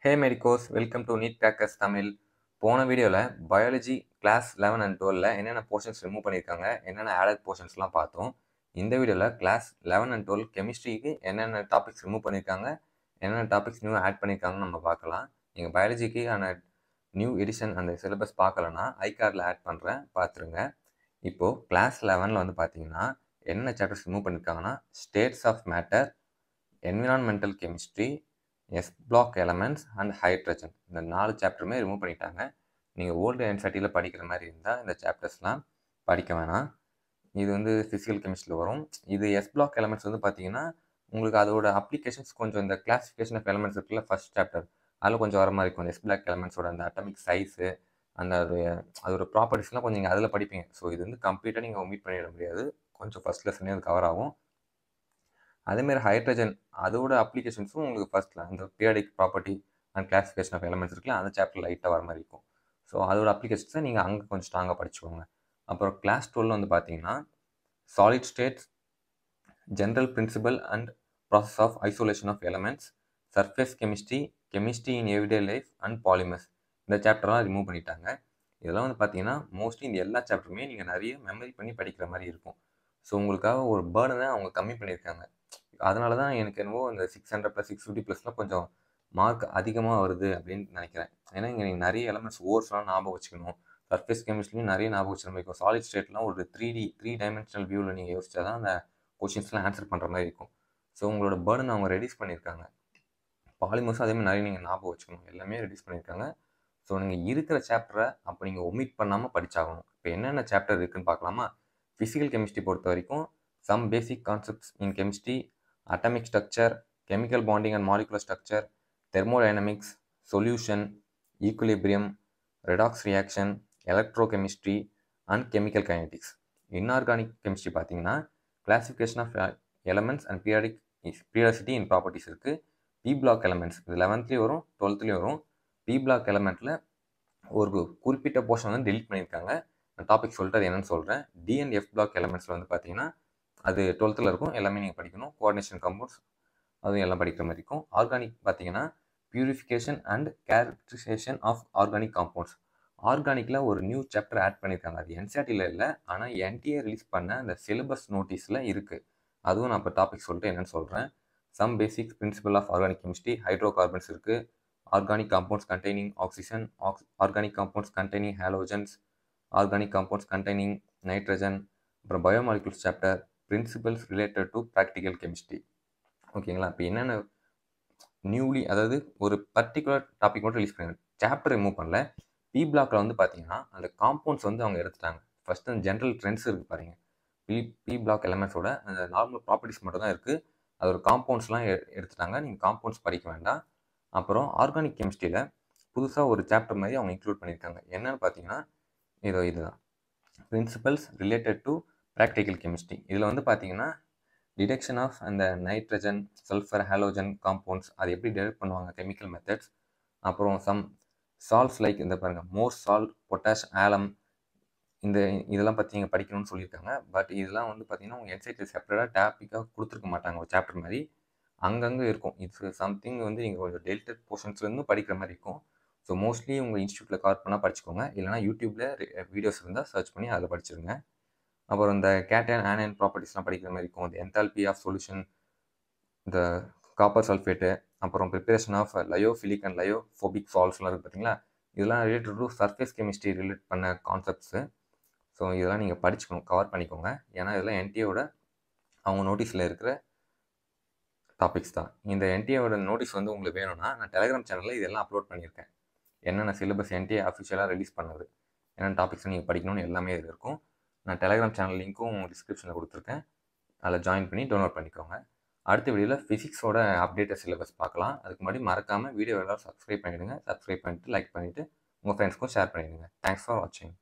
Hey medicos, welcome to NEET crackers Tamil. போன வீடியோவில் biology class 11 and 12 என்னென்ன போர்ஷன்ஸ் ரிமூவ் பண்ணியிருக்காங்க, என்னென்ன ஆடட் போர்ஷன்ஸ்லாம் பார்த்தோம். இந்த வீடியோவில் கிளாஸ் 11 அண்ட் 12 கெமிஸ்ட்ரிக்கு என்னென்ன டாபிக்ஸ் ரிமூவ் பண்ணியிருக்காங்க, என்னென்ன டாபிக்ஸ் நியூ ஆட் பண்ணியிருக்காங்கன்னு நம்ம பார்க்கலாம். நீங்கள் பயாலஜிக்கு நியூ எடிஷன் அந்த சிலபஸ் பார்க்கலன்னா ஐகார்டில் ஆட் பண்ணுறேன், பார்த்துருங்க. இப்போது கிளாஸ் 11 வந்து பார்த்தீங்கன்னா என்ன சாப்டர்ஸ் ரிமூவ் பண்ணியிருக்காங்கன்னா states of matter, environmental chemistry, S block elements and hydrogen, இந்த 4 சாப்டருமே ரிமூவ் பண்ணிட்டாங்க. நீங்கள் ஓல்டு என்சிஇஆர்டியில் படிக்கிற மாதிரி இருந்தால் இந்த சாப்டர்ஸ்லாம் படிக்க வேணாம். இது வந்து ஃபிசிக்கல் கெமிஸ்ட்ரியில் வரும். இது எஸ் பிளாக் எலமெண்ட்ஸ் வந்து பார்த்தீங்கன்னா உங்களுக்கு அதோட அப்ளிகேஷன்ஸ் கொஞ்சம் இந்த கிளாசிஃபிகேஷன் ஆஃப் எலமெண்ட்ஸ் இருக்குல்ல, ஃபர்ஸ்ட் சாப்டர் அதில் கொஞ்சம் வர மாதிரி இருக்கும். எஸ் பிளாக் எலமெண்ட்ஸோட அந்த அட்டாமிக் சைஸு அந்த அதோட ப்ராப்பர்ட்டிஸ்லாம் கொஞ்சம் நீங்கள் அதில் படிப்பீங்க. ஸோ இது வந்து கம்ப்ளீட்டாக நீங்கள் ஒமிட் பண்ணிட முடியாது, கொஞ்சம் ஃபர்ஸ்ட் லெசனே அது கவர் ஆகும். அதேமாதிரி ஹைட்ரஜன் அதோட அப்ளிகேஷன்ஸும் உங்களுக்கு ஃபர்ஸ்ட்டில் அந்த periodic property and classification of elements இருக்குல்ல, அந்த சாப்டர் லைட்டாக வர மாதிரி இருக்கும். ஸோ அதோட அப்ளிகேஷன்ஸை நீங்கள் அங்கே கொஞ்சம் ஸ்ட்ராங்காக படிச்சுக்கோங்க. அப்புறம் கிளாஸ் 12 வந்து பார்த்தீங்கன்னா solid states, general principle and process of isolation of elements, surface chemistry, chemistry in everyday life and polymers, இந்த சாப்டர்லாம் ரிமூவ் பண்ணிட்டாங்க. இதெல்லாம் வந்து பார்த்தீங்கன்னா மோஸ்ட்லி இந்த எல்லா சாப்டருமே நீங்கள் நிறைய மெமரி பண்ணி படிக்கிற மாதிரி இருக்கும். ஸோ உங்களுக்காக ஒரு பேர்டனை அவங்க கம்மி பண்ணியிருக்காங்க. அதனால தான் எனக்கு என்னவோ இந்த 600 + 650+லாம் கொஞ்சம் மார்க் அதிகமாக வருது அப்படின்னு நினைக்கிறேன். ஏன்னா இங்கே நீங்கள் நிறைய எலமெண்ட்ஸ் ஓர்ஸ்லாம் ஞாபகம் வச்சுக்கணும். சர்ஃபேஸ் கெமிஸ்ட்ரியும் நிறைய ஞாபகம் வச்சுக்கிற மாதிரி இருக்கும். சாலிட் ஸ்டேட்லாம் ஒரு 3 டைமென்ஷனல் வியூவில் நீங்கள் யோசிச்சா தான் அந்த கொஷின்ஸ்லாம் ஆன்சர் பண்ணுற மாதிரி இருக்கும். ஸோ உங்களோட பேர்டன் அவங்க ரெடியூஸ் பண்ணியிருக்காங்க. பாலிமர்ஸும் அதேமாதிரி நிறைய நீங்கள் ஞாபகம் வச்சுக்கணும், எல்லாமே ரெடியூஸ் பண்ணியிருக்காங்க. ஸோ நீங்கள் இருக்கிற சாப்டரை அப்போ நீங்கள் ஒமிட் பண்ணாமல் படிச்சாகணும். இப்போ என்னென்ன சாப்டர் இருக்குதுன்னு பார்க்கலாமா? ஃபிசிக்கல் கெமிஸ்ட்ரி பொறுத்த வரைக்கும் some basic concepts in chemistry, atomic structure, chemical bonding and molecular structure, thermodynamics, solution, equilibrium, redox reaction, electrochemistry and chemical kinetics. Inorganic chemistry பார்த்தீங்கன்னா classification of elements and periodicity in properties இருக்குது. P block elements இது 11th வரும், 12th வரும். B black எலமெண்ட்டில் ஒரு குறிப்பிட்ட portion வந்து delete பண்ணியிருக்காங்க. நான் டாபிக் சொல்லிட்டு அது என்னன்னு சொல்கிறேன். டி அண்ட் எஃப் பிளாக் எலமெண்ட்ஸில் வந்து பார்த்தீங்கன்னா அது 12th இருக்கும், எல்லாமே நீங்கள் படிக்கணும். கோஆர்டினேஷன் காம்பவுண்ட்ஸ் அதுவும் எல்லாம் படிக்கிற மாதிரி இருக்கும். ஆர்கானிக் பார்த்தீங்கன்னா purification and characterisation of organic compounds. ஆர்கானிக்கில் ஒரு நியூ சாப்டர் ஆட் பண்ணியிருக்காங்க. அது என்சிஇஆர்டியில் இல்லை, ஆனால் என்டிஏ ரிலீஸ் பண்ண அந்த சிலபஸ் நோட்டீஸில் இருக்குது. அதுவும் நான் இப்போ டாபிக் சொல்லிட்டு என்னன்னு சொல்கிறேன். Some basic principle of organic chemistry, hydro carbons இருக்குது. Organic compounds containing oxygen, organic compounds containing halogens, organic compounds containing nitrogen, அப்புறம் biomolecules chapter, principles related to practical chemistry. ஓகேங்களா? இப்போ என்னென்ன நியூலி, அதாவது ஒரு பர்டிகுலர் டாபிக் மட்டும் ரிலீஸ் பண்ணாங்க, chapter remove பண்ணல. பி பிளாக்ல வந்து பார்த்தீங்கன்னா அந்த காம்பவுண்ட்ஸ் வந்து அவங்க எடுத்துட்டாங்க. ஃபர்ஸ்ட் அந்த ஜென்ரல் ட்ரெண்ட்ஸ் இருக்குது பாருங்க. பி பிளாக் எலமெண்ட்ஸோட அந்த நார்மல் ப்ராப்பர்ட்டிஸ் மட்டும் தான் இருக்குது. அது ஒரு காம்பவுண்ட்ஸ்லாம் எடுத்துட்டாங்க. நீங்கள் காம்பவுண்ட்ஸ் படிக்க வேண்டாம். அப்புறம் ஆர்கானிக் கெமிஸ்ட்ரியில் புதுசாக ஒரு சாப்டர் மாதிரி அவங்க இன்க்ளூட் பண்ணியிருக்காங்க. என்னன்னு பார்த்தீங்கன்னா இதுதான் principles related to practical chemistry. இதில் வந்து பார்த்தீங்கன்னா டிடெக்ஷன் ஆஃப் அந்த நைட்ரஜன், சல்ஃபர், ஹாலோஜன் காம்பவுண்ட்ஸ் அது எப்படி டெவலப் பண்ணுவாங்க, கெமிக்கல் மெத்தட்ஸ். அப்புறம் சம் சால்ட்ஸ் லைக் இந்த பாருங்கள் மோர் சால்ட், பொட்டாஷ், ஆலம், இதெல்லாம் பற்றி நீங்கள் படிக்கணும்னு சொல்லியிருக்காங்க. பட் இதெல்லாம் வந்து பார்த்தீங்கன்னா உங்கள் என்சைட்டில் செப்பரேட்டாக டாப்பிக்காக கொடுத்துருக்க மாட்டாங்க ஒரு சாப்டர் மாதிரி, அங்கங்கே இருக்கும். இது சம்திங் வந்து நீங்கள் கொஞ்சம் டெல்டட் போர்ஷன்ஸ்லேருந்து படிக்கிற மாதிரி இருக்கும். ஸோ மோஸ்ட்லி உங்கள் இன்ஸ்டியூட்டில் கவர் பண்ணால் படிச்சுக்கோங்க, இல்லைனா யூடியூப்பில் வீடியோஸ் இருந்தால் சர்ச் பண்ணி அதில் படிச்சிருங்க. அப்புறம் இந்த கேட்டையன் ஆனைன் ப்ராப்பர்ட்டிஸ்லாம் படிக்கிற மாதிரி இருக்கும். இந்த என்தால்பி ஆஃப் சொல்யூஷன், இந்த காப்பர் சல்ஃபேட்டு, அப்புறம் ப்ரிப்பரேஷன் ஆஃப் லயோஃபிலிக் அண்ட் லயோஃபோபிக் சால்ட்ஸ்லாம் இருக்குது பார்த்தீங்களா, இதெல்லாம் related to surface chemistry relate பண்ண கான்செப்ட்ஸு. ஸோ இதெல்லாம் நீங்கள் படிச்சுக்கணும், கவர் பண்ணிக்கோங்க. ஏன்னா இதெல்லாம் என்டிஏவோட அவங்க நோட்டீஸில் இருக்கிற டாபிக்ஸ் தான். இந்த என்டிஏவோட நோட்டீஸ் வந்து உங்களுக்கு வேணும்னா நான் டெலிகிராம் சேனலில் இதெல்லாம் அப்லோட் பண்ணியிருக்கேன். என்னென்ன சிலபஸ் என்டிஏ அஃபிஷியலாக ரிலீஸ் பண்ணது, என்னென்ன டாபிக்ஸ் நீங்கள் படிக்கணும்னு எல்லாமே இதில் இருக்கும். நான் டெலிகிராம் சேனல் லிங்க்கும் டிஸ்கிரிப்ஷனில் கொடுத்துருக்கேன், அதில் ஜாயின் பண்ணி டவுன்லோட் பண்ணிக்கோங்க. அடுத்த வீடியோவில் ஃபிசிக்ஸோட அப்டேட்டட் சிலபஸ் பார்க்கலாம். அதுக்கு முன்னாடி மறக்காமல் வீடியோ எல்லாம் சப்ஸ்கிரைப் பண்ணிவிடுங்க. சப்ஸ்கிரைப் பண்ணிவிட்டு லைக் பண்ணிவிட்டு உங்கள் ஃப்ரெண்ட்ஸ்க்கும் ஷேர் பண்ணிவிடுங்க. தேங்க்ஸ் ஃபார் வாட்சிங்.